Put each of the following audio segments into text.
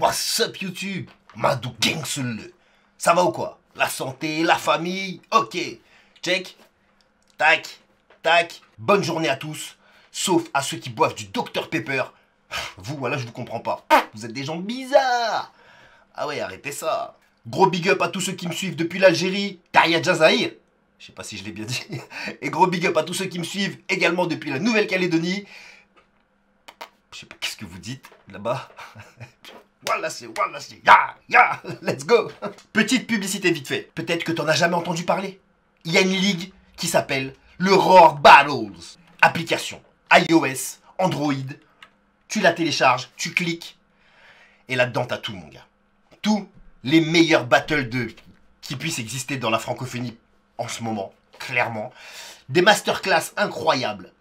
What's up YouTube? Madou Gangsele. Ça va ou quoi? La santé, la famille, ok. Check. Tac, tac. Bonne journée à tous. Sauf à ceux qui boivent du Dr Pepper. Vous, voilà, je vous comprends pas. Vous êtes des gens bizarres. Ah ouais, arrêtez ça. Gros big up à tous ceux qui me suivent depuis l'Algérie. Taria Jazair. Je sais pas si je l'ai bien dit. Et gros big up à tous ceux qui me suivent également depuis la Nouvelle-Calédonie. Je sais pas qu'est-ce que vous dites là-bas. Voilà, c'est ya, let's go. Petite publicité vite fait. Peut-être que t'en as jamais entendu parler. Il y a une ligue qui s'appelle le Roar Battles. Application iOS, Android. Tu la télécharges, tu cliques. Et là-dedans, t'as tout, mon gars. Tous les meilleurs battles qui puissent exister dans la francophonie en ce moment, clairement. Des masterclass incroyables.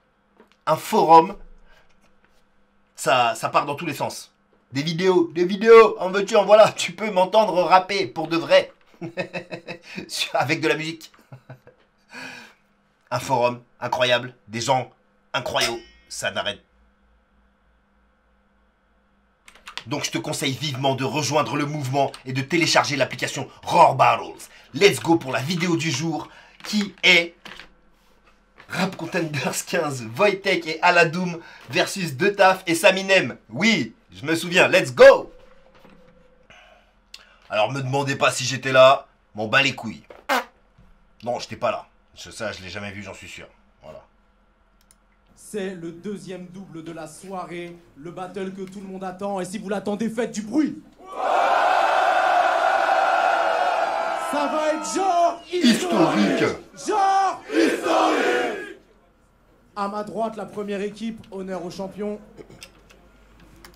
Un forum. Ça part dans tous les sens. Des vidéos, en veux-tu, en voilà. Tu peux m'entendre rapper pour de vrai. Avec de la musique. Un forum incroyable. Des gens incroyables. Ça n'arrête. Donc je te conseille vivement de rejoindre le mouvement et de télécharger l'application Roar Battles. Let's go pour la vidéo du jour qui est Rap Contenders 15, Wojtek et Aladoum versus Detaf et Saminem. Oui, je me souviens, let's go. Alors me demandez pas si j'étais là, m'en bats les couilles. Non, j'étais pas là. Ça, je l'ai jamais vu, j'en suis sûr. Voilà. C'est le deuxième double de la soirée, le battle que tout le monde attend. Et si vous l'attendez, faites du bruit. Ça va être genre Historique. Genre historique. À ma droite, la première équipe, honneur aux champions.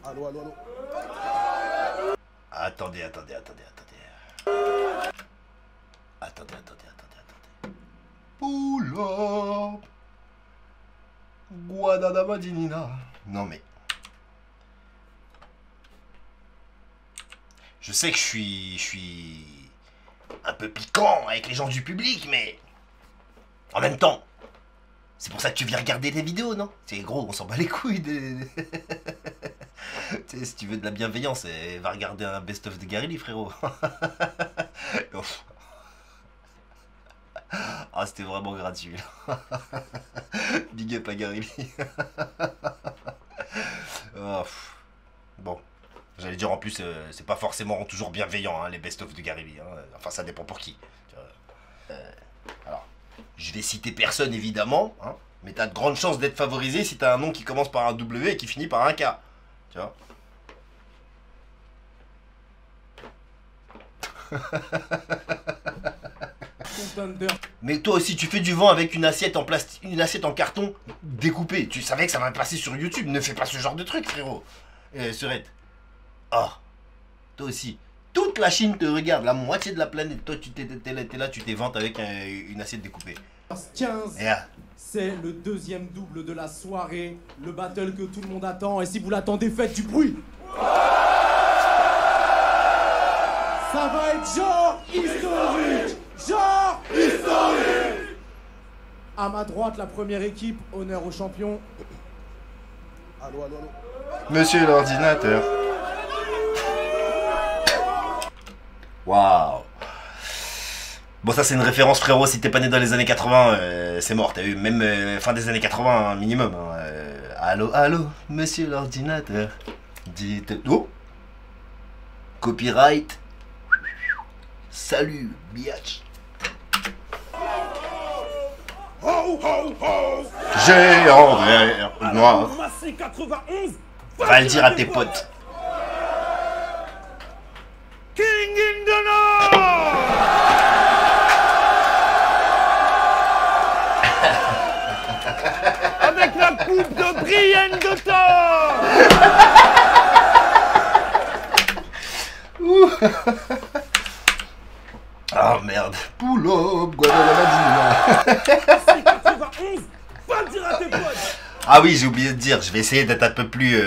Allô. Attendez. Oula. Guadadamadinina. Non mais. Je sais que je suis un peu piquant avec les gens du public, mais en même temps, c'est pour ça que tu viens regarder des vidéos, non? C'est gros, on s'en bat les couilles de... Tu sais, si tu veux de la bienveillance, va regarder un best-of de Gary Lee, frérot. Ah, c'était vraiment gratuit. Big up à Gary Lee. Oh, bon. J'allais dire en plus, c'est pas forcément toujours bienveillant, hein, les best-of de Gary Lee. Hein. Enfin, ça dépend pour qui. Alors, je vais citer personne évidemment, hein, mais t'as de grandes chances d'être favorisé si t'as un nom qui commence par un W et qui finit par un K. Tu vois. Mais toi aussi, tu fais du vent avec une assiette en plastique, une assiette en carton découpée. Tu savais que ça va passer sur YouTube. Ne fais pas ce genre de truc, frérot. Serette. Oh, toi aussi. Toute la Chine te regarde, la moitié de la planète. Toi, t'es là, tu t'éventes avec une assiette découpée. 15, yeah. C'est le deuxième double de la soirée, le battle que tout le monde attend. Et si vous l'attendez, faites du bruit. Ça va être genre historique. Genre historique. À ma droite, la première équipe, honneur aux champions. Allô. Monsieur l'ordinateur. Waouh. Bon, ça c'est une référence, frérot. Si t'es pas né dans les années 80, c'est mort. T'as eu même fin des années 80 hein, minimum. Hein. Allô, monsieur l'ordinateur. Dites... Oh. Copyright. Salut, biatch. Géant vert noir. Va le dire à tes potes. King in the North. Avec la coupe de Brienne de Thor. Ah merde. Pull-up, Guadalajara. 91. Va le dire à tes potes. Ah oui, j'ai oublié de dire. Je vais essayer d'être un peu plus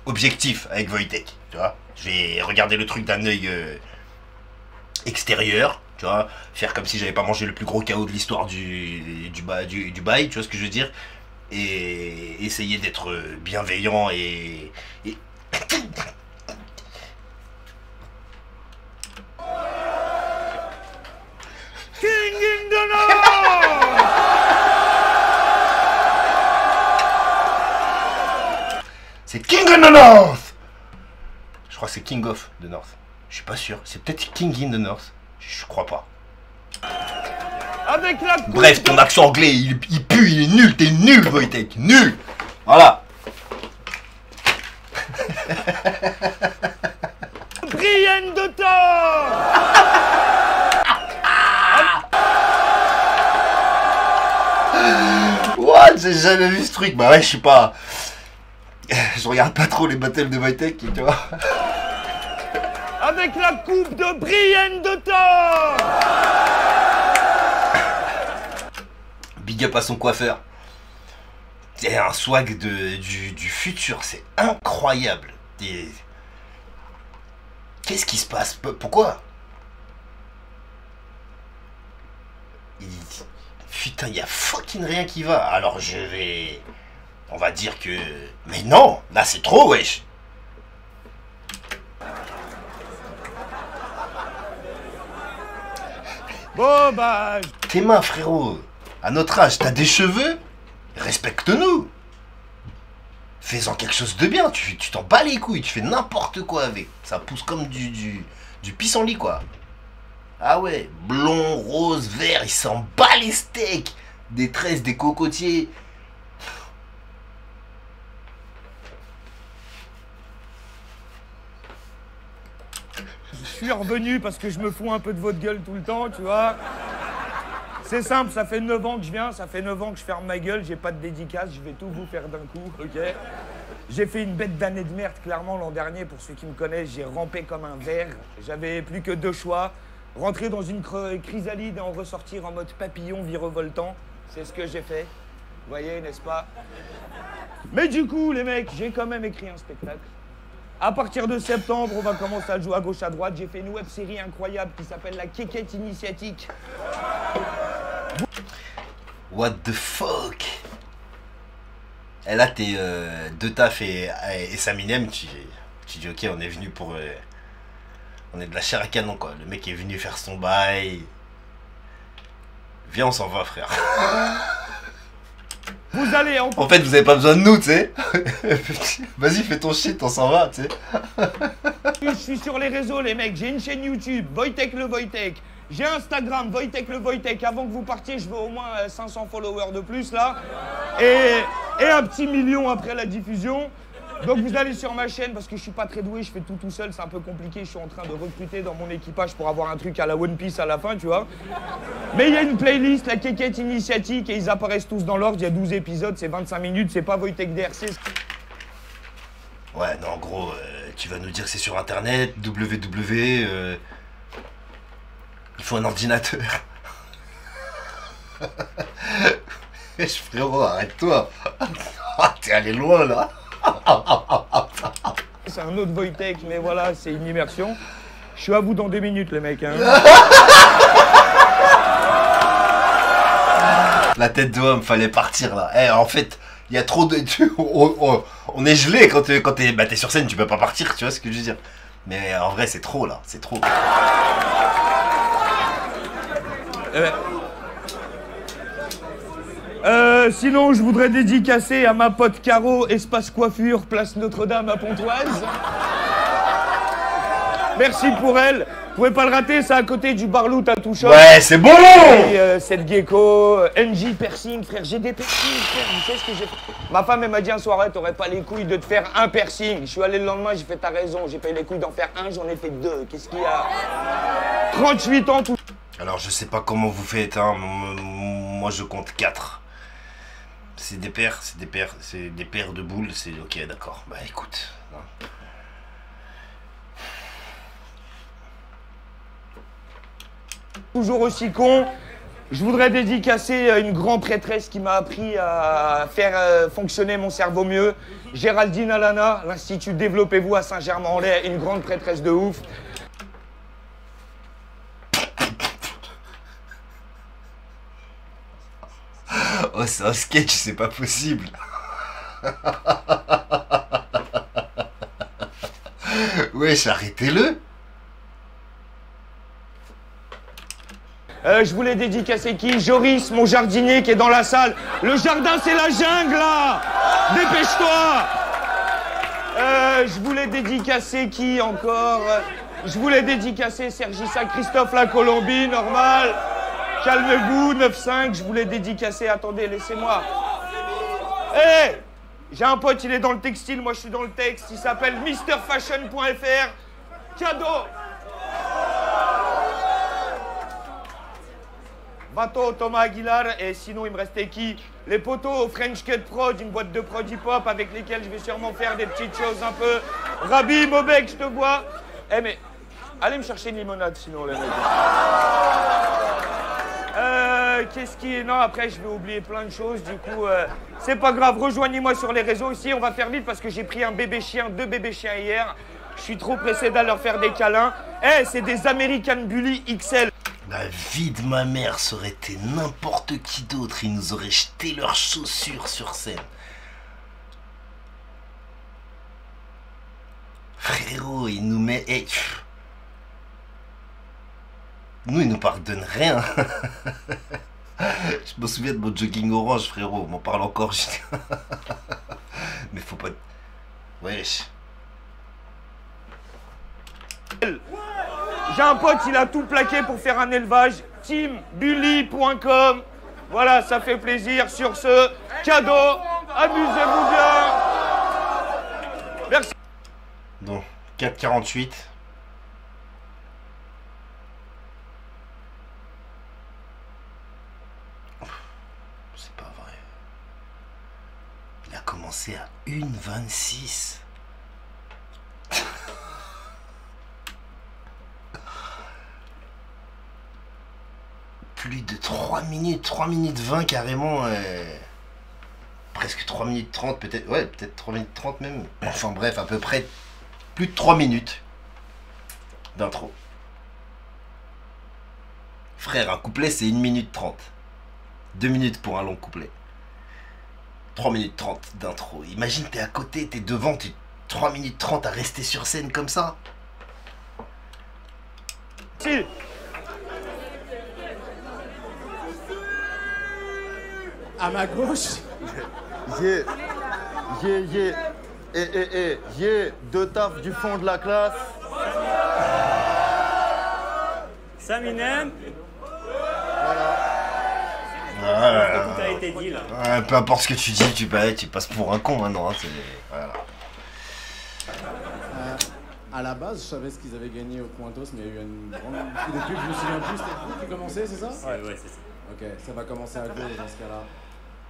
objectif avec Wojtek. Tu vois, je vais regarder le truc d'un œil extérieur, tu vois, faire comme si j'avais pas mangé le plus gros KO de l'histoire du bail, tu vois ce que je veux dire, et essayer d'être bienveillant et King in the North. C'est King in the North. Je crois que c'est King of the North. Je suis pas sûr. C'est peut-être King in the North. Je crois pas. Avec la coupe Bref, ton accent anglais, il pue, il est nul. T'es nul, Wojtek. Nul. Voilà. Brienne de Thor. What? J'ai jamais vu ce truc. Bah ouais, je suis pas... Je regarde pas trop les battles de Wojtek, tu vois. Avec la coupe de Brienne de Thor. Big up à son coiffeur. C'est un swag du futur, c'est incroyable. Qu'est-ce qui se passe? Pourquoi? Putain, il y a fucking rien qui va. Alors je vais... On va dire que... Mais non, là c'est trop, wesh. Bon bah... Tes mains, frérot. À notre âge, t'as des cheveux? Respecte-nous. Fais-en quelque chose de bien. Tu t'en bats les couilles. Tu fais n'importe quoi avec. Ça pousse comme du pissenlit, quoi. Ah ouais. Blond, rose, vert. Il s'en bat les steaks. Des tresses, des cocotiers. Je suis revenu parce que je me fous un peu de votre gueule tout le temps, tu vois. C'est simple, ça fait 9 ans que je viens, ça fait 9 ans que je ferme ma gueule, j'ai pas de dédicace, je vais tout vous faire d'un coup, ok? J'ai fait une bête d'année de merde, clairement, l'an dernier, pour ceux qui me connaissent, j'ai rampé comme un ver. J'avais plus que 2 choix, rentrer dans une chrysalide et en ressortir en mode papillon virevoltant. C'est ce que j'ai fait, vous voyez, n'est-ce pas? Mais du coup, les mecs, j'ai quand même écrit un spectacle. À partir de septembre, on va commencer à le jouer à gauche, à droite. J'ai fait une web-série incroyable qui s'appelle La Kékette Initiatique. What the fuck? Et là, t'es de taf et Saminem, tu dis ok, on est venu pour... on est de la chair à canon, quoi. Le mec est venu faire son bail. Viens, on s'en va, frère. Vous allez en... En fait, vous avez pas besoin de nous, tu sais. Vas-y, fais ton shit, on s'en va, tu sais. Je suis sur les réseaux, les mecs. J'ai une chaîne YouTube, Wojtek le Wojtek. J'ai Instagram, Wojtek le Wojtek. Avant que vous partiez, je veux au moins 500 followers de plus, là. Et un petit million après la diffusion. Donc vous allez sur ma chaîne, parce que je suis pas très doué, je fais tout seul, c'est un peu compliqué. Je suis en train de recruter dans mon équipage pour avoir un truc à la One Piece à la fin, tu vois. Mais il y a une playlist, La Kékette Initiatique, et ils apparaissent tous dans l'ordre. Il y a 12 épisodes, c'est 25 minutes, c'est pas Wojtek DRC. Ouais, non, en gros, tu vas nous dire que c'est sur internet, www. Il faut un ordinateur. Wesh, frérot, arrête-toi. T'es allé loin, là. C'est un autre Wojtek, mais voilà, c'est une immersion. Je suis à vous dans 2 minutes, les mecs. Hein. La tête de homme, fallait partir, là. Eh, en fait, il y a trop de... on est gelé quand t'es sur scène, tu peux pas partir, tu vois ce que je veux dire. Mais en vrai, c'est trop, là. C'est trop. Sinon, je voudrais dédicacer à ma pote Caro, espace coiffure, place Notre-Dame à Pontoise. Merci pour elle. Vous pouvez pas le rater, c'est à côté du Barlou Tattoo Shop. Ouais, c'est bon. Et cette gecko, NJ piercing, frère, j'ai des piercings, frère, vous savez ce que j'ai fait? Ma femme, elle m'a dit un soir, t'aurais pas les couilles de te faire un piercing. Je suis allé le lendemain, j'ai fait, t'as raison, j'ai pas eu les couilles d'en faire un, j'en ai fait 2. Qu'est-ce qu'il y a? 38 ans, tout. Alors, je sais pas comment vous faites, hein. Moi, je compte 4. C'est des paires, c'est des paires de boules, c'est ok, d'accord. Bah écoute. Non. Toujours aussi con. Je voudrais dédicacer une grande prêtresse qui m'a appris à faire fonctionner mon cerveau mieux. Géraldine Alana, l'Institut Développez-vous à Saint-Germain-en-Laye, une grande prêtresse de ouf. Oh, c'est un sketch, c'est pas possible. Wesh, arrêtez-le. Je voulais dédicacer qui? Joris, mon jardinier qui est dans la salle. Le jardin, c'est la jungle, là. Dépêche-toi. Je voulais dédicacer qui encore? Je voulais dédicacer Sergissa, Christophe la Colombie, normal. Calmez-vous, 9-5. Je voulais dédicacer, attendez, laissez-moi. Hé, j'ai un pote, il est dans le textile, moi je suis dans le texte. Il s'appelle MrFashion.fr. Cadeau. Vato, Thomas Aguilar, et sinon il me restait qui? Les potos, French Cut Prod, une boîte de prod hip-hop avec lesquels je vais sûrement faire des petites choses un peu. Rabi, Mobek, je te vois. Eh mais, allez me chercher une limonade sinon les mecs. Qu'est-ce qui est... Non, après je vais oublier plein de choses, du coup, c'est pas grave, rejoignez-moi sur les réseaux aussi, on va faire vite parce que j'ai pris un bébé chien, 2 bébés chiens hier. Je suis trop pressé d'aller leur faire des câlins. Eh, c'est des American Bully XL. La vie de ma mère, ça aurait été n'importe qui d'autre. Ils nous auraient jeté leurs chaussures sur scène. Frérot, ils nous mettent... Hey, nous, ils nous pardonnent rien. Je me souviens de mon jogging orange, frérot. On m'en parle encore. Mais faut pas... Wesh. J'ai un pote, il a tout plaqué pour faire un élevage. Teambully.com. Voilà, ça fait plaisir. Sur ce, cadeau. Amusez-vous bien. Merci. Donc, 4,48. C'est pas vrai. Il a commencé à 1,26. Plus de 3 minutes, 3 minutes 20 carrément. Presque 3 minutes 30 peut-être. Ouais, peut-être 3 minutes 30 même. Enfin bref, à peu près plus de 3 minutes d'intro. Frère, un couplet c'est 1 minute 30. 2 minutes pour un long couplet. 3 minutes 30 d'intro. Imagine, t'es à côté, t'es devant, t'es 3 minutes 30 à rester sur scène comme ça. Si. À ma gauche, Deux tafs du fond de la classe. Saminem. Voilà. Tout a été dit là. Ouais, peu importe ce que tu dis, tu passes pour un con maintenant. Hein, voilà. à la base, je savais ce qu'ils avaient gagné au Pointos, mais il y a eu une grande coup de pub, je me souviens plus. C'était vous qui commençait, c'est ça? Ouais, c'est ça. Ok, ça va commencer à gauche dans ce cas-là.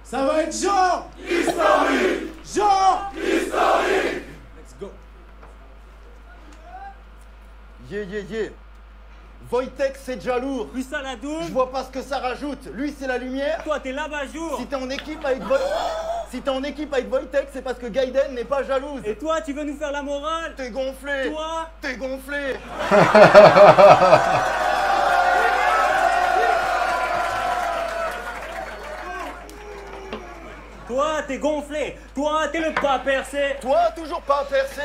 Ça va être genre historique! Genre historique! Let's go! Wojtek, c'est déjà lourd. Plus ça la double. Je vois pas ce que ça rajoute. Lui, c'est la lumière. Toi, t'es l'abat-jour. Si t'es en équipe avec Wojtek, c'est parce que Gaiden n'est pas jalouse. Et toi, tu veux nous faire la morale? T'es gonflé. Toi, T'es gonflé. toi, t'es gonflé. Toi, t'es le pas percé. Toi, toujours pas percé.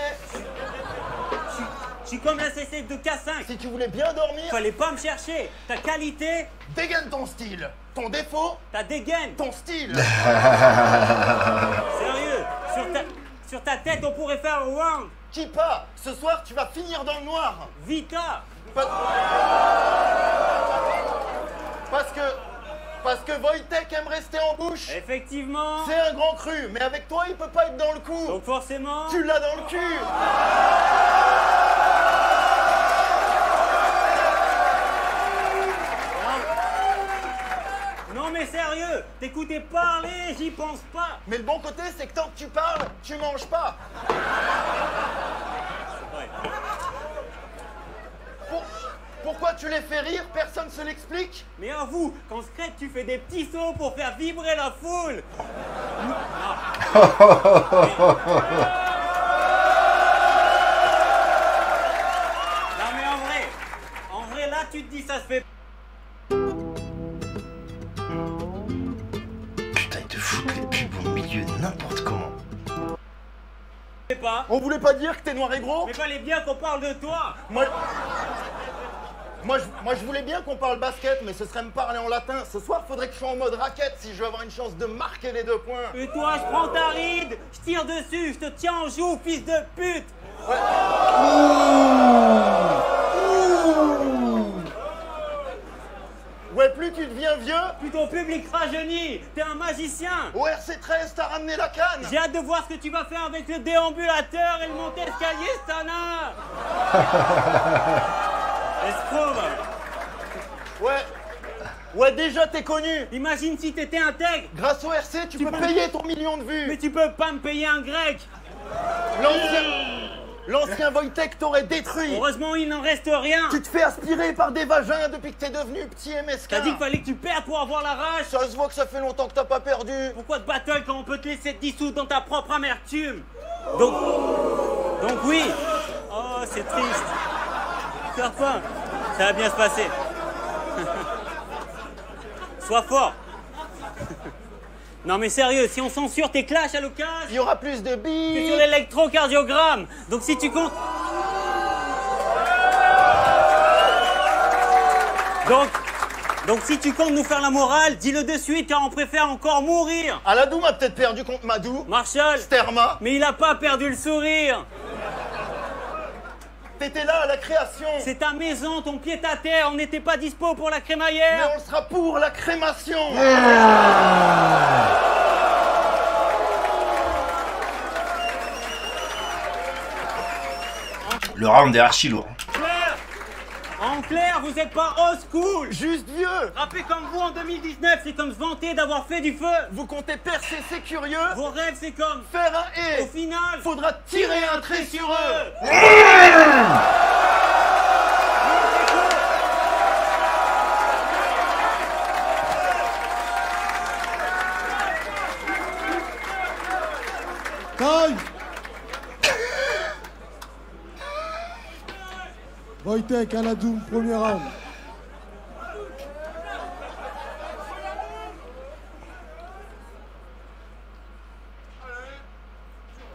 Je suis comme la CC de K5. Si tu voulais bien dormir, Fallait pas me chercher. Ta qualité, dégaine ton style. Ton défaut, ta dégaine. ton style. Sérieux, sur ta tête, on pourrait faire un round. Qui pas? Ce soir, tu vas finir dans le noir. Vita. Parce que Wojtek aime rester en bouche. Effectivement. C'est un grand cru, mais avec toi, il peut pas être dans le coup. Donc forcément. Tu l'as dans le cul. Non mais sérieux, t'écoutais parler, j'y pense pas. Mais le bon côté, c'est que tant que tu parles, tu manges pas. Pourquoi tu les fais rire? Personne se l'explique. Mais avoue, qu'en secret, tu fais des petits sauts pour faire vibrer la foule. Non mais en vrai là, tu te dis ça se fait. Putain, ils te foutent les pubs au milieu n'importe comment. pas. On voulait pas dire que t'es noir et gros? Mais fallait bien qu'on parle de toi. Moi, je voulais bien qu'on parle basket, mais ce serait me parler en latin. Ce soir, faudrait que je sois en mode raquette si je veux avoir une chance de marquer les 2 points. Et toi, je prends ta ride, je tire dessus, je te tiens en joue, fils de pute. Ouais, plus tu deviens vieux, Plus ton public rajeunit. T'es un magicien. au RC13, t'as ramené la canne. J'ai hâte de voir ce que tu vas faire avec le déambulateur et le monte-escalier, Stana. Escroc, va. Ouais, déjà t'es connu. Imagine si t'étais intègre. Grâce au RC, tu peux peux- payer ton million de vues. Mais tu peux pas me payer un grec. L'ancien Wojtek t'aurait détruit. Heureusement, il n'en reste rien. Tu te fais aspirer par des vagins depuis que t'es devenu petit et T'as mesquin. dit qu'il fallait que tu perdes pour avoir la rage. Ça se voit que ça fait longtemps que t'as pas perdu. Pourquoi te battle quand on peut te laisser te dissoudre dans ta propre amertume? Donc oui. Oh, c'est triste. Pleure pas. Ça va bien se passer. Sois fort. Non mais sérieux, si on censure tes clashs à l'occasion, Il y aura plus de c'est billes. sur l'électrocardiogramme. Donc si tu comptes... Donc si tu comptes nous faire la morale, dis-le de suite car on préfère encore mourir. Aladou m'a peut-être perdu contre Madou. Marshall, Sterma, mais il a pas perdu le sourire. t'étais là à la création. C'est ta maison, ton pied à terre, on n'était pas dispo pour la Mais crémaillère. on sera pour la crémation. Le round est archi lourd. Claire, en clair, vous êtes pas old school. Juste vieux. Rapper comme vous en 2019, c'est comme se vanter d'avoir fait du feu. Vous comptez percer, c'est curieux. Vos rêves, c'est comme... Faire un Au et. final, Faudra tirer un trait sur eux. Taille. Wojtek, Aladou, premier round.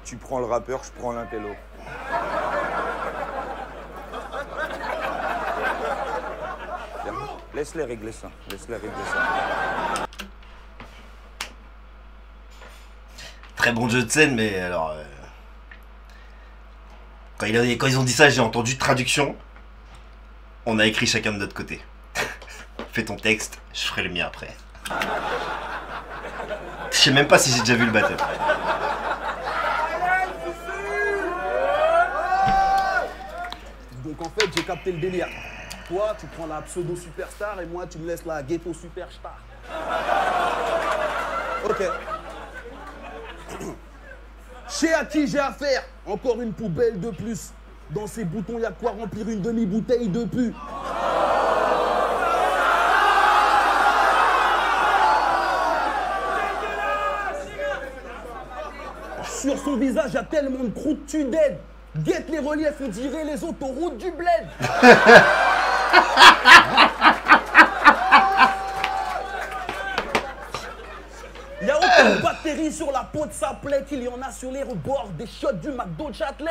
Tu prends le rappeur, je prends l'intello. Laisse-les régler ça. Laisse-les régler ça. Très bon jeu de scène, mais alors... Quand ils ont dit ça, j'ai entendu traduction. On a écrit chacun de notre côté. Fais ton texte, je ferai le mien après. Je sais même pas si j'ai déjà vu le battle. Donc en fait, j'ai capté le délire. Toi, tu prends la pseudo superstar et moi, tu me laisses la ghetto superstar. Ok. Je sais à qui j'ai affaire. Encore une poubelle de plus. Dans ces boutons, il y a quoi remplir une demi-bouteille de pu. Sur son visage, il y a tellement de croûtes, tu dead. Guette les reliefs, on dirait les autoroutes du bled. Il y a autant de bactéries sur la peau de sa plaie qu'il y en a sur les rebords des shots du McDo de Châtelet.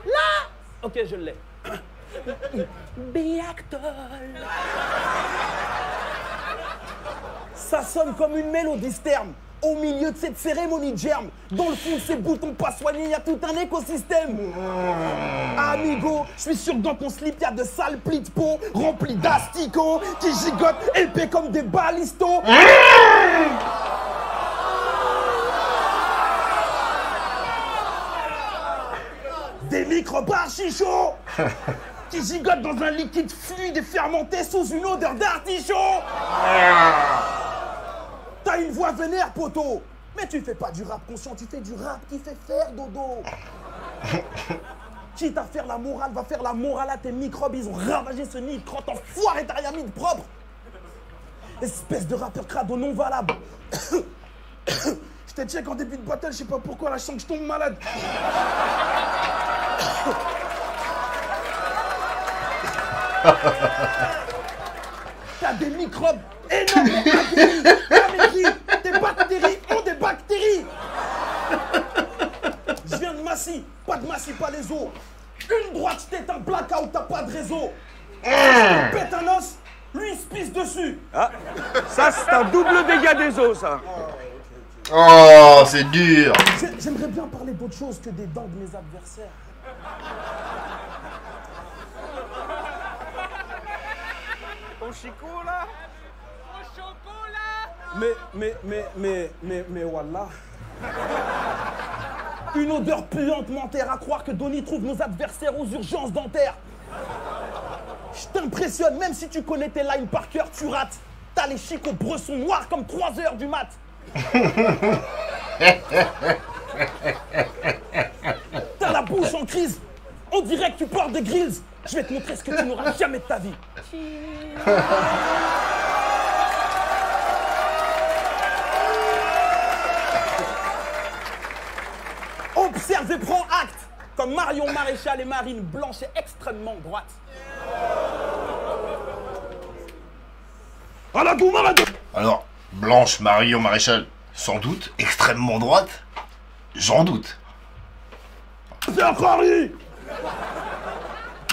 Là. Ok, je l'ai. Biactol. Ça sonne comme une mélodie sterne. Au milieu de cette cérémonie de germe, dans le fond de ces boutons pas soignés, il y a tout un écosystème. Amigo, je suis sûr que dans ton slip, il y a de sales plis de peau remplis d'asticots qui gigotent épais comme des balistos. Des microbes archi chauds qui gigotent dans un liquide fluide et fermenté sous une odeur d'artichaut. T'as une voix vénère, poteau. Mais tu fais pas du rap conscient, tu fais du rap qui fait faire dodo. Quitte à faire la morale, va faire la morale à tes microbes. Ils ont ravagé ce nid de crotte enfoiré, t'as rien mis de propre. Espèce de rappeur crado non valable. Je t'ai check en début de battle, je sais pas pourquoi, là je sens que je tombe malade. T'as des microbes énormes, aguerris, comme écrit. Massy, pas de Massy, pas les os. Une droite, je t'éteins blackout, t'as pas de réseau. Pète un os, lui il se pisse dessus. Ah, ça c'est un double dégât des os, ça. Oh, c'est dur. J'aimerais bien parler d'autre chose que des dents de mes adversaires. Ton chicot, là? Mais voilà. Une odeur puante m'enterre à croire que Donny trouve nos adversaires aux urgences dentaires. Je t'impressionne, même si tu connais tes lines par cœur, tu rates. T'as les chicots bressons noirs comme 3 heures du mat. T'as la bouche en crise. On dirait que tu portes des grills. Je vais te montrer ce que tu n'auras jamais de ta vie. Observe et prends acte. Comme Marion Maréchal et Marine Blanche est extrêmement droite. À la boum, à la boum. Alors, Blanche, Marion, Maréchal, sans doute, extrêmement droite, j'en doute.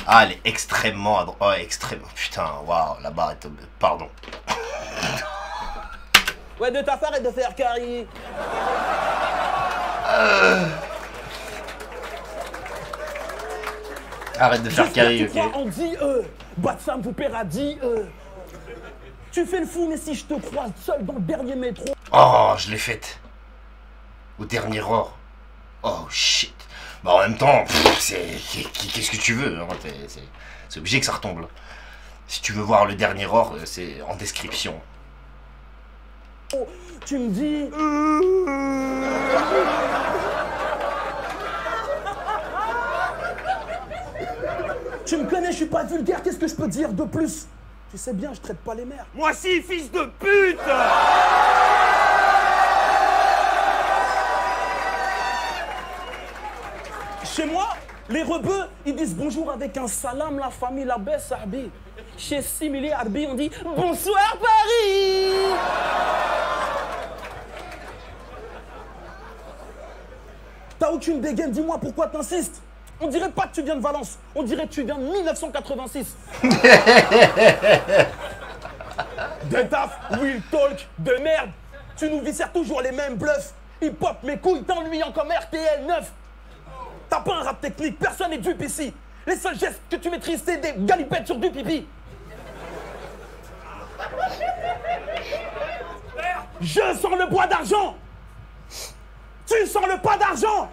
Ah, elle est extrêmement à droite. Oh, extrêmement. Putain, waouh, la barre est tombée. Pardon. Ouais, de ta part et de faire carré. Arrête de faire carré, tu crois ok. en dit Batsam vous paiera dit Tu fais le fou, mais si je te croise seul dans le dernier métro. Oh, je l'ai faite. Au dernier or. Oh, shit. Bah, en même temps, qu'est-ce que tu veux, hein, c'est obligé que ça retombe, là. Si tu veux voir le dernier or, c'est en description. Oh, tu me dis. Tu me connais, je suis pas vulgaire, qu'est-ce que je peux dire de plus? Tu sais bien, je traite pas les mères. Moi si, fils de pute! Chez moi, les rebeux, ils disent bonjour avec un salam, la famille, la baisse, Arbi. Chez Simili Arbi, on dit bonsoir Paris! T'as aucune dégaine, dis-moi pourquoi t'insistes? On dirait pas que tu viens de Valence, on dirait que tu viens de 1986. De taf, will talk, de merde. Tu nous viscères toujours les mêmes bluffs. Hip hop, mes couilles t'ennuyant comme RTL 9. T'as pas un rap technique, personne n'est dupe ici. Les seuls gestes que tu maîtrises, c'est des galipettes sur du pipi. Je sens le bois d'argent. Tu sens le pas d'argent.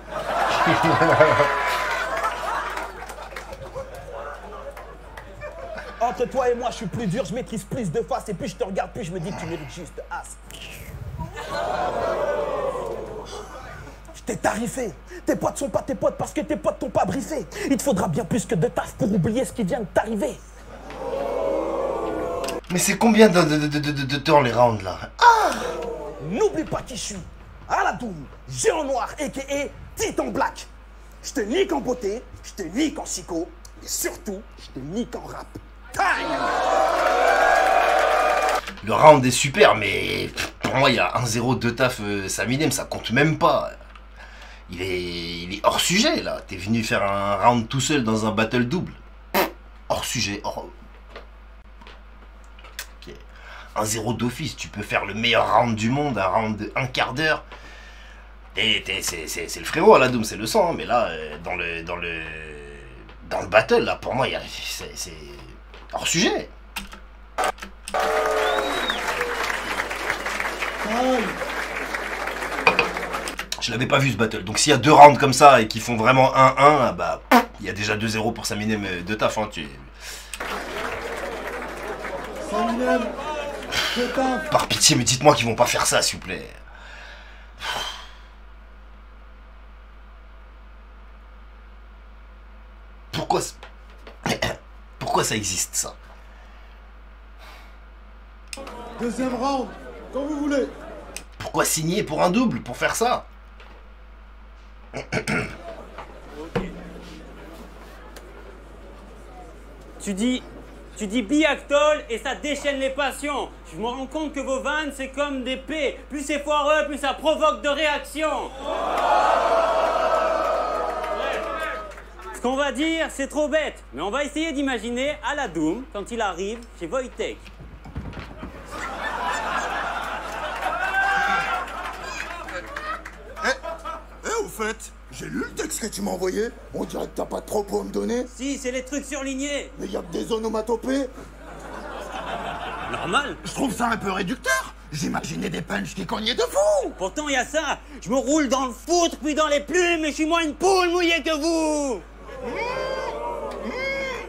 Entre toi et moi, je suis plus dur, je maîtrise plus de face. Et plus je te regarde, plus je me dis que tu mérites juste as. Je t'ai tarifé. Tes potes sont pas tes potes parce que tes potes t'ont pas briefé. Il te faudra bien plus que de taf pour oublier ce qui vient de t'arriver. Mais c'est combien de temps les rounds là? N'oublie pas qui je suis. Aladoum, géant noir, a.k.a. Titan Black. Je te nique en beauté, je te nique en psycho, et surtout, je te nique en rap. Time. Le round est super, mais pour moi, il y a 1-0 de taf Saminem, ça compte même pas. Il est hors sujet, là. T'es venu faire un round tout seul dans un battle double. Hors sujet, hors... Okay. 1-0 d'office, tu peux faire le meilleur round du monde, un round de 1 quart d'heure. C'est le frérot à la Doom, c'est le sang, hein, mais là, dans le battle, là, pour moi, c'est hors sujet. Je l'avais pas vu ce battle, donc s'il y a 2 rounds comme ça et qui font vraiment 1-1, bah il y a déjà 2-0 pour Saminem de taf, hein, Saminem, de taf. Par pitié, mais dites-moi qu'ils vont pas faire ça, s'il vous plaît. Pourquoi ça existe, ça? Deuxième round, quand vous voulez. Pourquoi signer pour un double, pour faire ça? Tu dis biactol et ça déchaîne les passions. Je me rends compte que vos vannes, c'est comme des P. Plus c'est foireux, plus ça provoque de réactions. qu'on va dire, c'est trop bête. Mais on va essayer d'imaginer à la Doom quand il arrive chez Wojtek. Au fait, j'ai lu le texte que tu m'as envoyé. On dirait que t'as pas de propos à me donner. Si, c'est les trucs surlignés. Mais y a que des onomatopées. Normal. Je trouve ça un peu réducteur. J'imaginais des punchs qui cognaient de fou. Pourtant, il y a ça. Je me roule dans le foutre, puis dans les plumes, et je suis moins une poule mouillée que vous.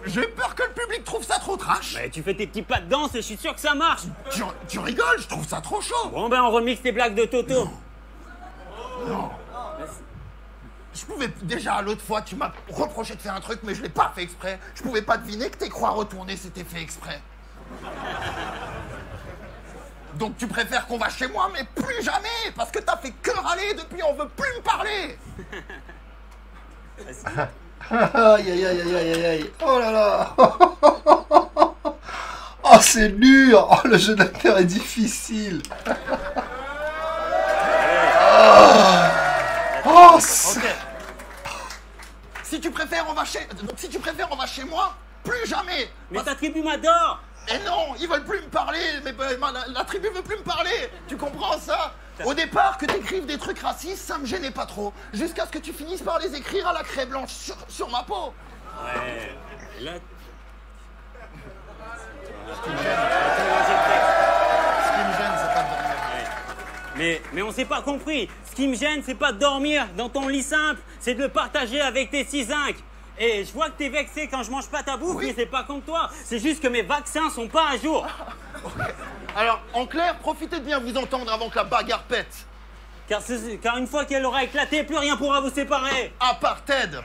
J'ai peur que le public trouve ça trop trash. Mais tu fais tes petits pas de danse et je suis sûr que ça marche. Tu rigoles, je trouve ça trop chaud. Bon, ben on remixe tes blagues de Toto. Non. Je pouvais déjà, l'autre fois, tu m'as reproché de faire un truc, mais je l'ai pas fait exprès. Je pouvais pas deviner que tes croix retournées c'était fait exprès. Donc tu préfères qu'on va chez moi, mais plus jamais, parce que t'as fait que râler depuis, on veut plus me parler. Aïe aïe aïe aïe aïe aïe. Oh là là. Oh c'est dur. Oh le jeu d'acteur est difficile. Oh c'est... Ok. Si tu préfères, on va chez moi, plus jamais. Mais ta tribu m'adore. Et non, ils veulent plus me parler, mais la tribu veut plus me parler. Tu comprends ça? Au départ, que t'écrives des trucs racistes, ça me gênait pas trop. Jusqu'à ce que tu finisses par les écrire à la craie blanche sur ma peau. Ouais. Là... Ce qui me gêne, c'est pas de dormir. Mais on s'est pas compris. Ce qui me gêne, c'est pas de dormir dans ton lit simple, c'est de le partager avec tes 6-5. Et je vois que t'es vexé quand je mange pas ta bouffe, Oui. mais c'est pas contre toi. C'est juste que mes vaccins sont pas à jour. Okay. Alors, en clair, profitez de bien vous entendre avant que la bagarre pète. Car une fois qu'elle aura éclaté, plus rien pourra vous séparer. Apartheid.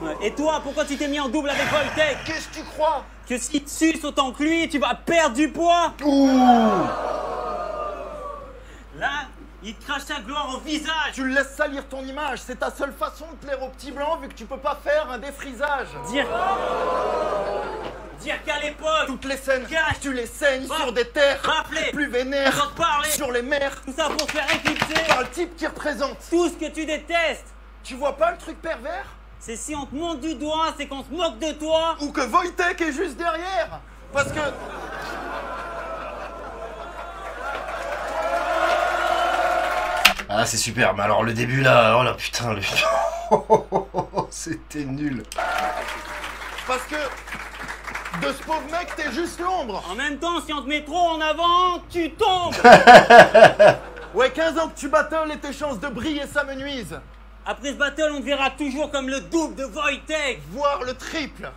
Ouais. Et toi, pourquoi tu t'es mis en double avec Wojtek? Qu'est-ce que tu crois? Que si tu suces autant que lui, tu vas perdre du poids. Là, il te crache sa gloire au visage. Tu le laisses salir ton image, c'est ta seule façon de plaire aux petits blancs vu que tu peux pas faire un défrisage. Dire qu'à l'époque, Toutes les scènes, Cache. tu les saignes Rap. sur des terres Rappelez. plus vénères, Sans te parler. sur les mers, tout ça pour faire éclipser par le type qui représente. tout ce que tu détestes. Tu vois pas le truc pervers? C'est si on te monte du doigt, c'est qu'on se moque de toi. Ou que Wojtek est juste derrière. Parce que... Ah c'est super, mais alors le début là, oh là putain, le... C'était nul. Parce que... De ce pauvre mec, t'es juste l'ombre. En même temps, si on te met trop en avant, tu tombes. Ouais, 15 ans que tu battles et tes chances de briller s'amenuisent. Après ce battle, on te verra toujours comme le double de Wojtek. Voire le triple.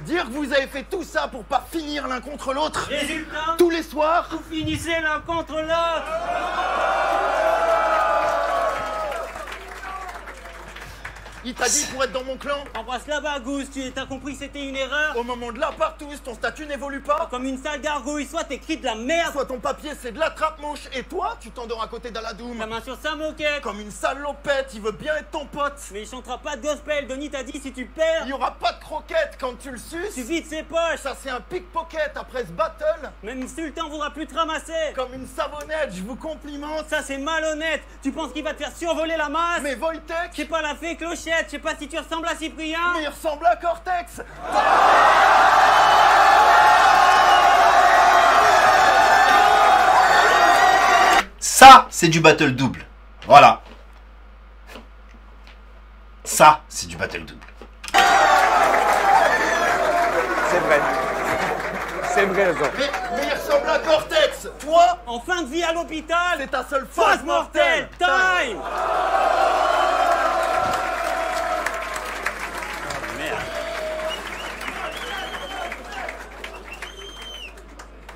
Dire que vous avez fait tout ça pour pas finir l'un contre l'autre. Résultat, Tous les soirs. vous finissez l'un contre l'autre. Il t'a dit pour être dans mon clan. Embrasse là-bas, Goose, t'as compris que c'était une erreur. Au moment de la partouze, ton statut n'évolue pas. Comme une sale gargouille, soit t'écris de la merde, Soit ton papier c'est de la trappe-mouche et toi tu t'endors à côté d'Aladoum. ta main sur sa moquette. Comme une salopette, il veut bien être ton pote. Mais il chantera pas de gospel, Denis t'a dit si tu perds, Il y aura pas de croquette quand tu le suces. tu vides ses poches. Ça c'est un pickpocket après ce battle. Même Sultan voudra plus te ramasser. Comme une savonnette, je vous complimente. Ça c'est malhonnête. Tu penses qu'il va te faire survoler la masse? Mais Wojtek, C'est pas la fée clochette, je sais pas si tu ressembles à Cyprien. mais il ressemble à Cortex. Ça, c'est du battle double. Voilà. Ça, c'est du battle double. C'est vrai. C'est vrai, ça. Mais il ressemble à Cortex. Toi, En fin de vie à l'hôpital, c'est ta seule phase phase mortelle, mortelle. time. Merde.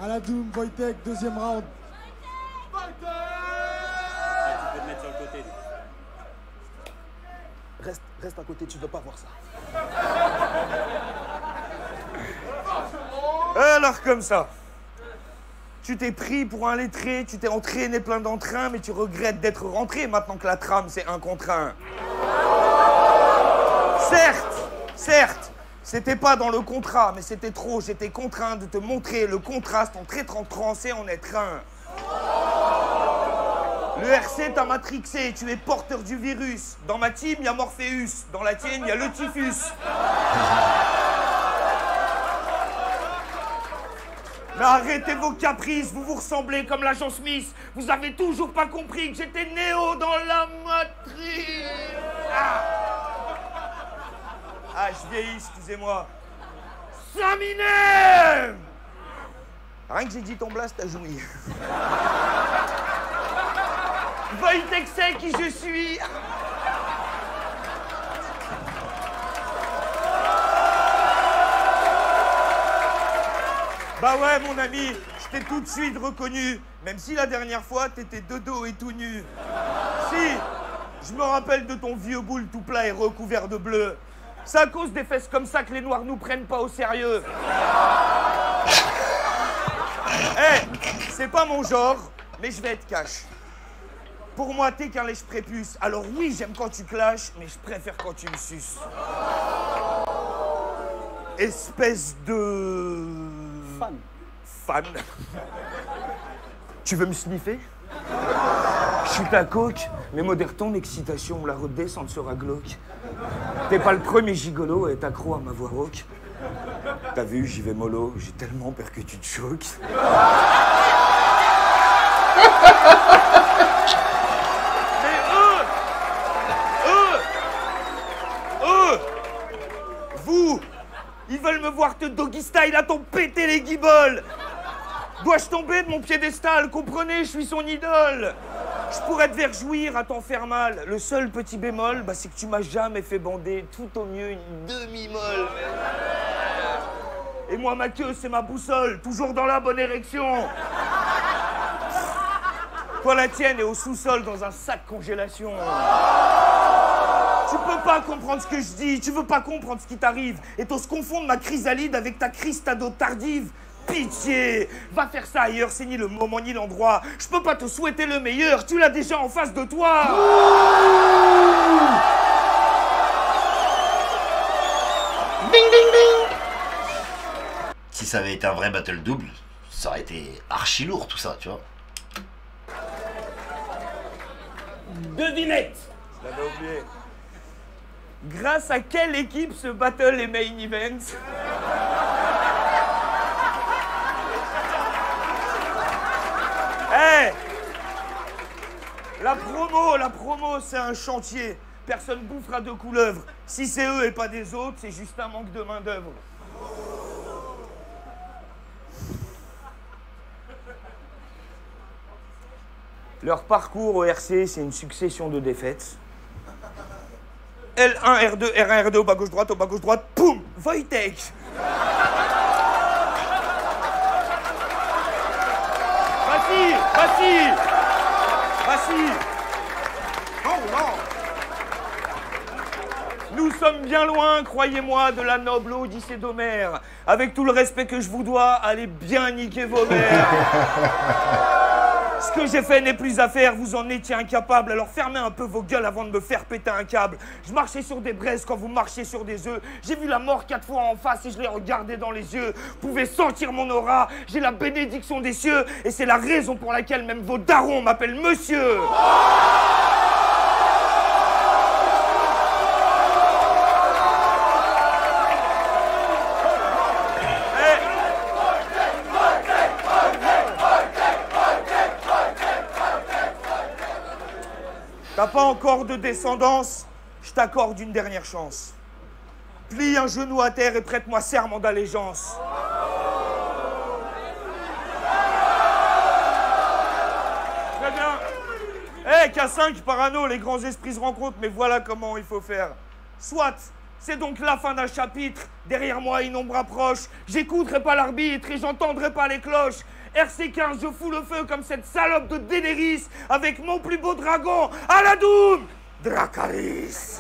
Aladoum, Wojtek, deuxième round. Tu peux te mettre sur le côté. Reste à côté, tu veux pas voir ça. Alors comme ça, tu t'es pris pour un lettré, tu t'es entraîné plein d'entrain, mais tu regrettes d'être rentré maintenant que la trame c'est 1 contre 1. Certes, c'était pas dans le contrat, mais c'était trop, j'étais contraint de te montrer le contraste entre être en transe et en être un. Le RC t'a matrixé, tu es porteur du virus. Dans ma team, il y a Morpheus. Dans la tienne, il y a le typhus. Mais arrêtez vos caprices, vous vous ressemblez comme l'agent Smith. Vous avez toujours pas compris que j'étais Néo dans la matrice. Ah, je vieillis, excusez-moi. Saminem! Rien que j'ai dit ton blast, t'as joui. Wojtek sait qui je suis. Bah ouais, mon ami, je t'ai tout de suite reconnu. Même si la dernière fois, t'étais de dos et tout nu. Si, je me rappelle de ton vieux boule tout plat et recouvert de bleu. C'est à cause des fesses comme ça que les Noirs nous prennent pas au sérieux. C'est pas mon genre, mais je vais être cash. Pour moi, t'es qu'un lèche prépuce. Alors oui, j'aime quand tu clashes, mais je préfère quand tu me suces. Espèce de... Fan. Tu veux me sniffer? Je suis ta coque, mais modère ton excitation, la redescente sera glauque. T'es pas le premier gigolo à être accro à ma voix rauque. T'as vu, j'y vais mollo, j'ai tellement peur que tu te choques. Mais vous, ils veulent me voir te doggy style à ton péter les guiboles. Dois-je tomber de mon piédestal? Comprenez, je suis son idole. Je pourrais te faire jouir à t'en faire mal. Le seul petit bémol, c'est que tu m'as jamais fait bander, tout au mieux une demi-molle. Et moi, ma queue, c'est ma boussole, toujours dans la bonne érection. Toi, la tienne est au sous-sol dans un sac congélation. Tu peux pas comprendre ce que je dis, tu veux pas comprendre ce qui t'arrive. Et t'oses confondre ma chrysalide avec ta cristado tardive. Pitié, va faire ça ailleurs, c'est ni le moment ni l'endroit. Je peux pas te souhaiter le meilleur, tu l'as déjà en face de toi. Ding ding ding. Si ça avait été un vrai battle double, ça aurait été archi lourd tout ça, tu vois. Devinette. J'avais oublié. Grâce à quelle équipe ce battle est main event? La promo, c'est un chantier. Personne bouffera de couleuvres. Si c'est eux et pas des autres, c'est juste un manque de main-d'œuvre. Leur parcours au RC, c'est une succession de défaites. L1, R2, R1, R2, au bas gauche-droite, poum, Wojtek. Vas-y. Oh non. Nous sommes bien loin, croyez-moi, de la noble Odyssée d'Homère. Avec tout le respect que je vous dois, allez bien niquer vos mères. Ce que j'ai fait n'est plus à faire, vous en étiez incapable. Alors fermez un peu vos gueules avant de me faire péter un câble. Je marchais sur des braises quand vous marchiez sur des œufs. J'ai vu la mort 4 fois en face et je l'ai regardé dans les yeux. Vous pouvez sentir mon aura, j'ai la bénédiction des cieux. Et c'est la raison pour laquelle même vos darons m'appellent monsieur. T'as pas encore de descendance, je t'accorde une dernière chance. Plie un genou à terre et prête-moi serment d'allégeance. Très bien. K5, parano, les grands esprits se rencontrent, mais voilà comment il faut faire. Soit, c'est donc la fin d'un chapitre, derrière moi une ombre approche, j'écouterai pas l'arbitre et j'entendrai pas les cloches. RC15, je fous le feu comme cette salope de Daenerys avec mon plus beau dragon, Aladoum Dracarys.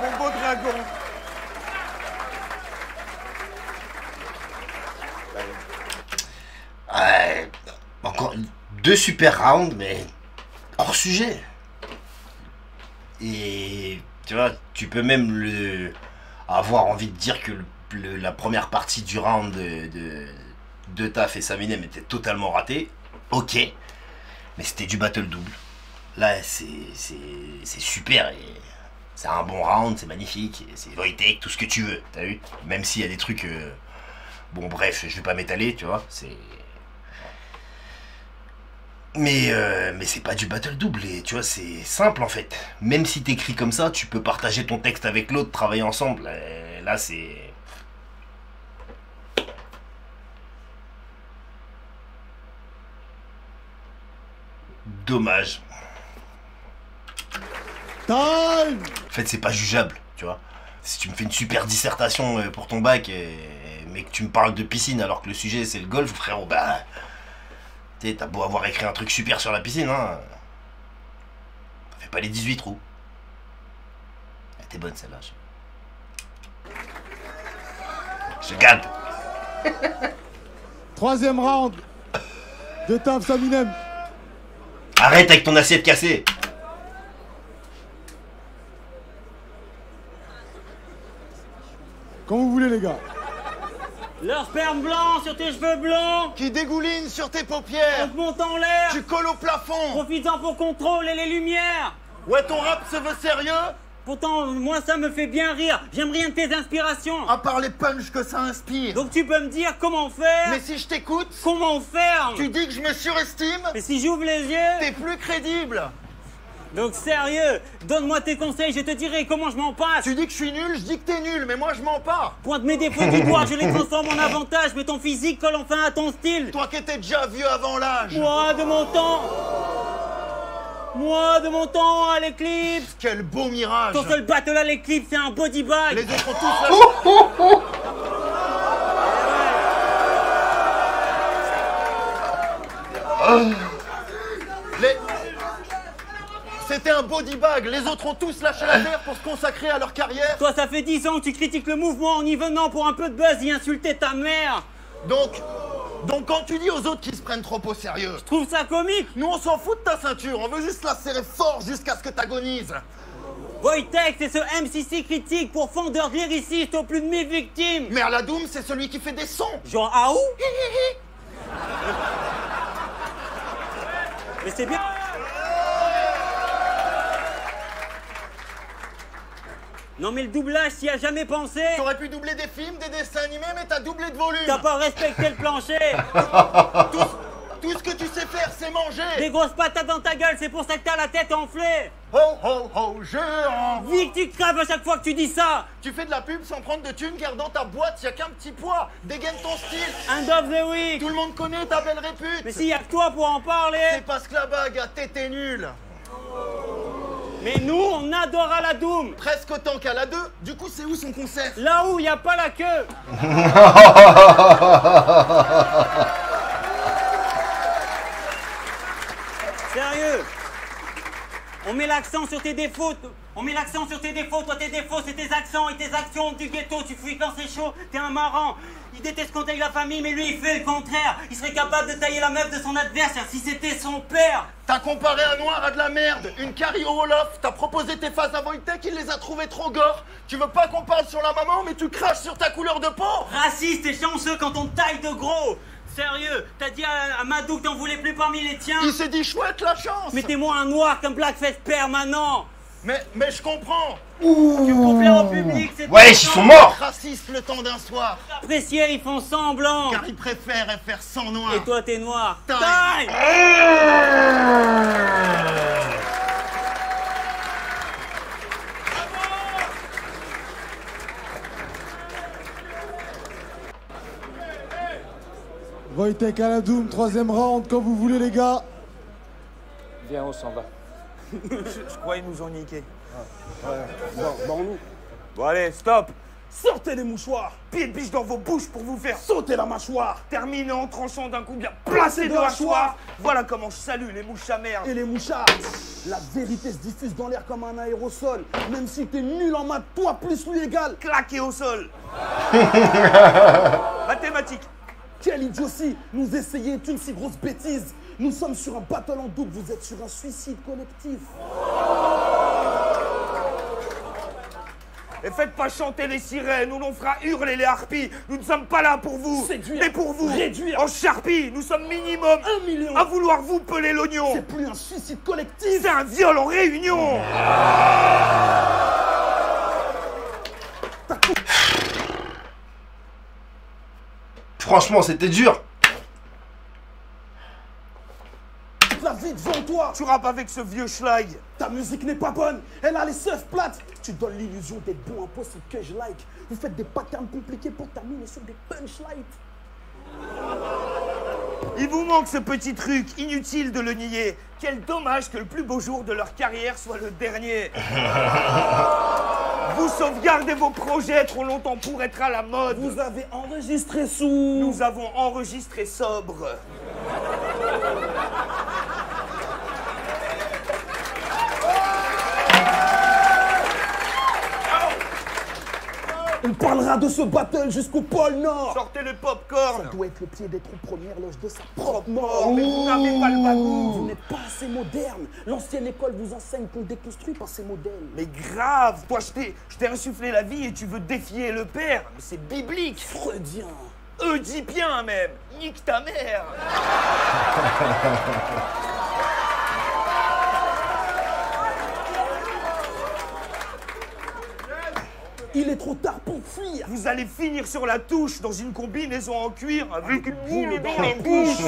Mon beau dragon. Encore 2 super rounds, mais hors sujet. Et tu vois, tu peux même avoir envie de dire que la première partie du round de Taf et Saminem était totalement ratée. Ok, mais c'était du battle double. Là, c'est super. Et c'est un bon round, c'est magnifique. C'est Wojtek, tout ce que tu veux, t'as vu? Même s'il y a des trucs... Bon, bref, je vais pas m'étaler, tu vois. C'est... Mais c'est pas du battle double, et tu vois, c'est simple en fait. Même si t'écris comme ça, tu peux partager ton texte avec l'autre, travailler ensemble. Là, c'est... Dommage. Time! En fait, c'est pas jugeable, tu vois. Si tu me fais une super dissertation pour ton bac, mais que tu me parles de piscine alors que le sujet c'est le golf, frérot, bah... T'as beau avoir écrit un truc super sur la piscine, hein. Ça fait pas les 18 trous. Elle était bonne celle-là. Je garde. Troisième round de Taf Saminem. Arrête avec ton assiette cassée. Quand vous voulez, les gars. Leur sperme blanc sur tes cheveux blancs. Qui dégouline sur tes paupières. On te monte en l'air. Tu colles au plafond. Profites-en pour contrôler les lumières. Ouais, ton rap se veut sérieux? Pourtant, moi, ça me fait bien rire. J'aime rien de tes inspirations. À part les punchs que ça inspire. Donc tu peux me dire comment faire? Mais si je t'écoute, Comment faire? tu dis que je me surestime. Mais si j'ouvre les yeux? T'es plus crédible. Donc sérieux, donne-moi tes conseils, je te dirai comment je m'en passe. Tu dis que je suis nul, je dis que t'es nul, mais moi je mens pas. Pointe mes défauts du doigt, je les transforme en avantage, mais ton physique colle enfin à ton style. Toi qui étais déjà vieux avant l'âge. Moi de mon temps à l'éclipse. Quel beau mirage. Ton seul battle à l'éclipse, c'est un body bag. Les autres ont tous C'était un body bag. Les autres ont tous lâché l'affaire pour se consacrer à leur carrière. Toi, ça fait 10 ans que tu critiques le mouvement en y venant pour un peu de buzz y insulter ta mère. Donc quand tu dis aux autres qu'ils se prennent trop au sérieux, Je trouve ça comique. nous on s'en fout de ta ceinture, on veut juste la serrer fort jusqu'à ce que t'agonises. Wojtek, c'est ce MCC critique pour fondeur de lyriciste aux plus de 1000 victimes. Merladoum, c'est celui qui fait des sons. Genre, ah où? Mais c'est bien. Non mais le doublage, t'y as jamais pensé? T'aurais pu doubler des films, des dessins animés, mais t'as doublé de volume. T'as pas respecté le plancher. Tout ce que tu sais faire, c'est manger. Des grosses patates dans ta gueule, c'est pour ça que t'as la tête enflée. Ho ho ho, géant. Dis que tu crèves à chaque fois que tu dis ça. Tu fais de la pub sans prendre de thunes, car dans ta boîte, y a qu'un petit poids. Dégaine ton style. End of the week. Tout le monde connaît ta belle répute. Mais s'il y a que toi pour en parler. C'est parce que la bague a tété nul. Mais nous, on adore à la Doom. Presque autant qu'à la 2. Du coup, c'est où son concert? Là où il n'y a pas la queue. Sérieux. On met l'accent sur tes défauts. On met l'accent sur tes défauts. Toi, tes défauts, c'est tes accents et tes actions du ghetto. Tu fuis quand c'est chaud. T'es un marrant. Il déteste qu'on taille la famille, mais lui, il fait le contraire. Il serait capable de tailler la meuf de son adversaire si c'était son père. T'as comparé un noir à de la merde, une carie au Wolof, t'as proposé tes phases à Wojtek, il les a trouvées trop gore. Tu veux pas qu'on parle sur la maman, mais tu craches sur ta couleur de peau. Raciste et chanceux quand on taille de gros. Sérieux, t'as dit à Madou que t'en voulais plus parmi les tiens. Il s'est dit chouette la chance. Mettez-moi un noir comme Blackface permanent. Mais je comprends. Pour plaire au public, c'est... Ouais, ils sont morts. Raciste le temps d'un soir, Appréciés, ils font semblant. car ils préfèrent faire sans noir. Et toi, t'es noir. Time. Time. Wojtek à la Doom, troisième round, quand vous voulez, les gars. Viens, on s'en va. je crois qu'ils nous ont niqué. Bon, allez, stop. Sortez les mouchoirs. Pied de biche dans vos bouches pour vous faire Sautez la mâchoire. terminer en tranchant d'un coup bien placé de hachoir. Voilà comment je salue les mouches à merde. Et les mouchards. La vérité se diffuse dans l'air comme un aérosol. Même si t'es nul en maths, toi plus lui égal. Claqué au sol. Mathématiques. Quelle idiotie. Nous essayer est une si grosse bêtise. Nous sommes sur un battle en double, vous êtes sur un suicide collectif. Et faites pas chanter les sirènes, ou l'on fera hurler les harpies. Nous ne sommes pas là pour vous, Séduire, mais pour vous. réduire. En charpie, nous sommes minimum 1 million. à vouloir vous peler l'oignon. C'est plus un suicide collectif. C'est un viol en réunion. Franchement, c'était dur. La vie devant toi. Tu rappes avec ce vieux schlag. Ta musique n'est pas bonne. Elle a les seufs plates. Tu donnes l'illusion d'être bon, impossible que je like. Vous faites des patterns compliqués pour terminer sur des punchlines. Il vous manque ce petit truc, inutile de le nier. Quel dommage que le plus beau jour de leur carrière soit le dernier. Vous sauvegardez vos projets trop longtemps pour être à la mode. Vous avez enregistré sous. Nous avons enregistré sobre. On parlera de ce battle jusqu'au pôle Nord. Sortez le popcorn. Ça doit être le pied d'être aux premières loges de sa propre mort. Mais vous n'avez pas le bagou. Vous n'êtes pas assez moderne. L'ancienne école vous enseigne qu'on déconstruit par ces modèles. Mais grave, toi je t'ai insufflé la vie et tu veux défier le père. Mais c'est biblique. Freudien. Oedipien même. Nique ta mère. Il est trop tard pour fuir. Vous allez finir sur la touche dans une combinaison en cuir avec une boule dans la bouche.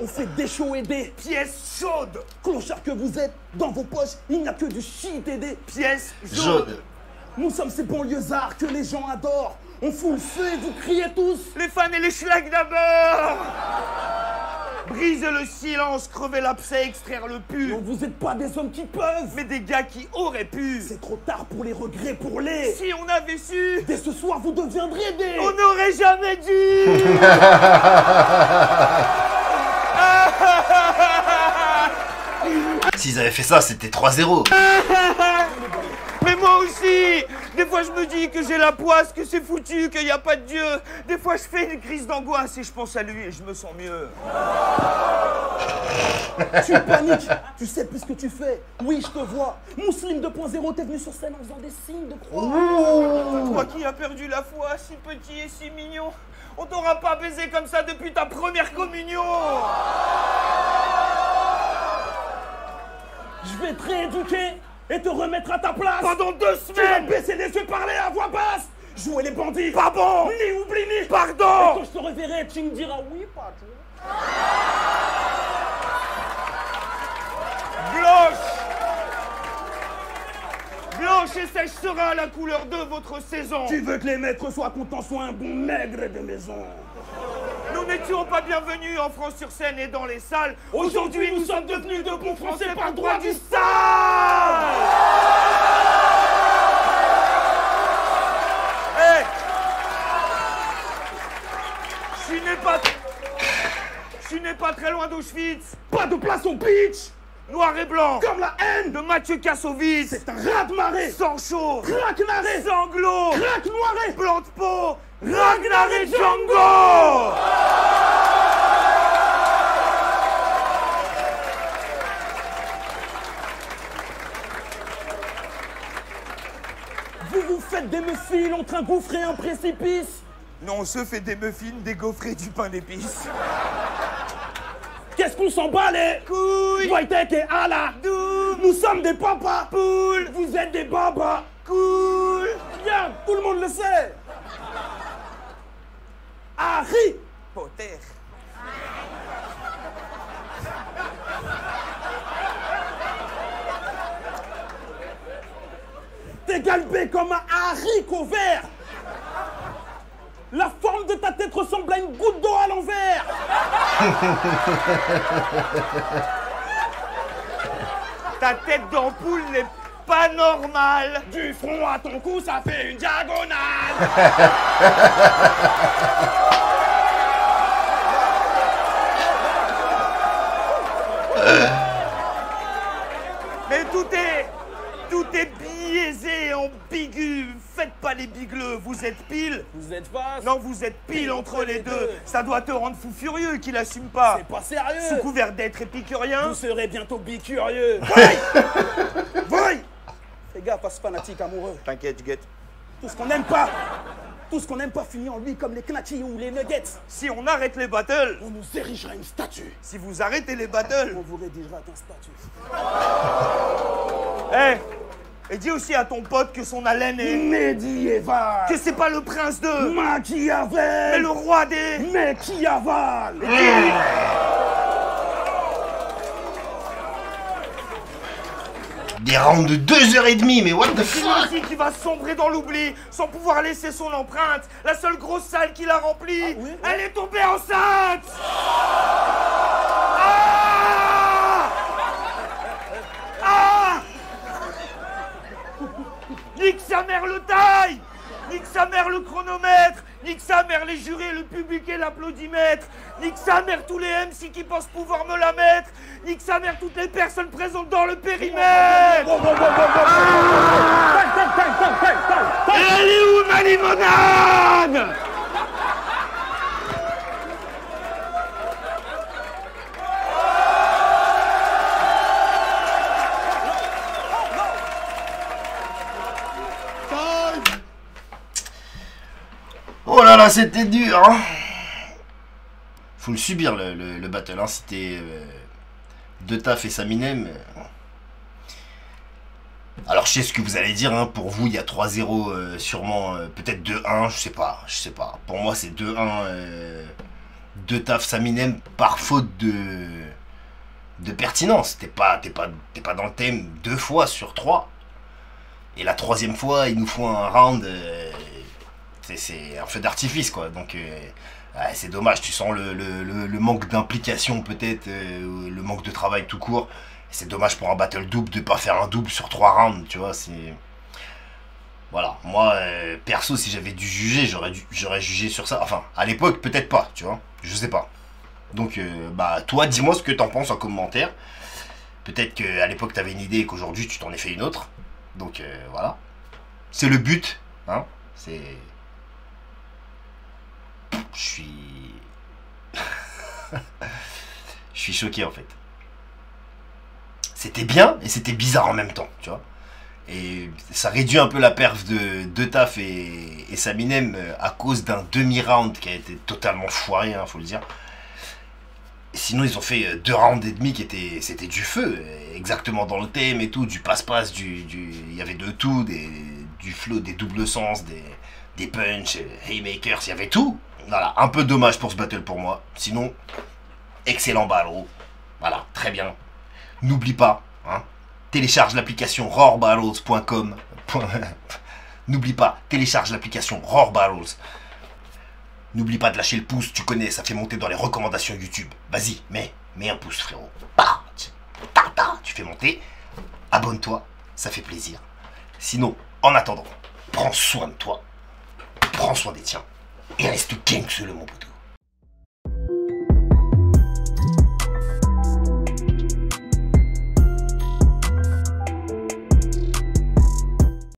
On fait des shows et des Pièce chaude. clochards que vous êtes. Dans vos poches, il n'y a que du shit et des... Pièce jaune. Jaune. Nous sommes ces banlieusards que les gens adorent. On fout le feu et vous criez tous. Les fans et les schlags d'abord. Brisez le silence, crevez l'abcès, extraire le pu. Non, vous n'êtes pas des hommes qui peuvent. Mais des gars qui auraient pu. C'est trop tard pour les regrets, pour les... Si on avait su, Dès ce soir, vous deviendrez des... on n'aurait jamais dû. S'ils avaient fait ça, c'était 3-0. Mais moi aussi. Des fois je me dis que j'ai la poisse, que c'est foutu, qu'il n'y a pas de Dieu. Des fois je fais une crise d'angoisse et je pense à lui et je me sens mieux. Tu paniques. Tu sais plus ce que tu fais. Oui, je te vois. Mousseline 2.0, t'es venu sur scène en faisant des signes de croix. Toi qui as perdu la foi, si petit et si mignon, on t'aura pas baisé comme ça depuis ta première communion. Je vais te rééduquer et te remettre à ta place. Pendant 2 Tu vas semaines. baisser les yeux, parler à voix basse. Jouer les bandits. Pas bon. Ni oublie ni. Et Pardon. quand je te reverrai, tu me diras oui, patron. Blanche et sèche sera la couleur de votre saison. Tu veux que les maîtres soient contents, soient un bon maigre de maison. Nous n'étions pas bienvenus en France sur scène et dans les salles. Aujourd'hui, nous sommes devenus de bons Français par le droit du sale. Hey. Je n'ai pas très loin d'Auschwitz. Pas de place au pitch. Noir et blanc. Comme la haine. De Mathieu Kassovitz. C'est un raz-de-marée. Sang chaud. Craque-marée. Sanglot. Craque-noirée. Blanc de peau. Ragnar et Django. Vous vous faites des muffins entre un gouffre et un précipice. Non, on se fait des muffins, des gaufrets, du pain d'épices. Qu'est-ce qu'on s'en bat les Couilles. Wojtek et Ala. Doux. Nous sommes des papas. Poule. Vous êtes des babas. Cool. Regarde, tout le monde le sait. Harry Potter. T'es galbé comme un haricot vert. La forme de ta tête ressemble à une goutte d'eau à l'envers. Ta tête d'ampoule n'est pas normale. Du front à ton cou, ça fait une diagonale. Mais tout est biaisé et ambigu. Faites pas les bigleux, vous êtes pile. Vous êtes face. Non, vous êtes pile entre les deux. Ça doit te rendre fou furieux qu'il assume pas. C'est pas sérieux. Sous couvert d'être épicurien. Vous serez bientôt bicurieux. Voy Fais gaffe à ce fanatique amoureux. T'inquiète, je guette. Tout ce qu'on n'aime pas, finit en lui comme les Knachi ou les Nuggets. Si on arrête les battles, On nous érigera une statue. si vous arrêtez les battles, On vous rédigera un statut. et dis aussi à ton pote que son haleine est... Médiéval. Que c'est pas le prince de... Machiavel. mais le roi des... Mais qui avale. Des rounds de 2h30, mais what the C'est lui fuck? aussi qui va sombrer dans l'oubli, sans pouvoir laisser son empreinte. La seule grosse salle qu'il a remplie, Ah oui, elle est tombée enceinte. Ah ah Nique sa mère le taille. Nique sa mère le chronomètre. Nique sa mère les jurés, le public et l'applaudimètre. Nique sa mère tous les MC qui pensent pouvoir me la mettre. Nique sa mère toutes les personnes présentes dans le périmètre. Et elle est où ma limonade? Oh là là, c'était dur, hein. Faut le subir, le battle, hein. C'était De Taf et Saminem. Alors, je sais ce que vous allez dire, hein. Pour vous, il y a 3-0, sûrement, peut-être 2-1, je sais pas. Pour moi, c'est 2-1, De Taf, Saminem, par faute de pertinence. T'es pas dans le thème 2 fois sur 3. Et la 3e fois, il nous faut un round... c'est un feu d'artifice, quoi. Donc c'est dommage, tu sens le manque d'implication, peut-être, le manque de travail tout court. C'est dommage pour un battle double de pas faire un double sur 3 rounds, tu vois. C'est voilà, moi perso, si j'avais dû juger, j'aurais jugé sur ça. Enfin, à l'époque, peut-être pas, tu vois, je sais pas. Donc bah toi, dis-moi ce que t'en penses en commentaire. Peut-être qu'à l'époque t'avais une idée et qu'aujourd'hui tu t'en es fait une autre. Donc voilà, c'est le but, hein. C'est... Je suis choqué, en fait. C'était bien et c'était bizarre en même temps, tu vois. Et ça réduit un peu la perf de Taf et Saminem à cause d'un demi-round qui a été totalement foiré, hein, faut le dire. Sinon, ils ont fait 2 rounds et demi c'était du feu, exactement dans le thème et tout, du passe-passe, il y avait de tout, du flow, des doubles sens, des punch, haymakers, il y avait tout. Voilà, un peu dommage pour ce battle pour moi. Sinon, excellent battle. Voilà, très bien. N'oublie pas, hein, télécharge l'application roarbattles.com. N'oublie pas, télécharge l'application Roar Battles. N'oublie pas de lâcher le pouce, tu connais, ça fait monter dans les recommandations YouTube. Vas-y, mets un pouce, frérot. Tu fais monter. Abonne-toi, ça fait plaisir. Sinon, en attendant, prends soin de toi. Prends soin des tiens. Et reste gangster, mon poteau.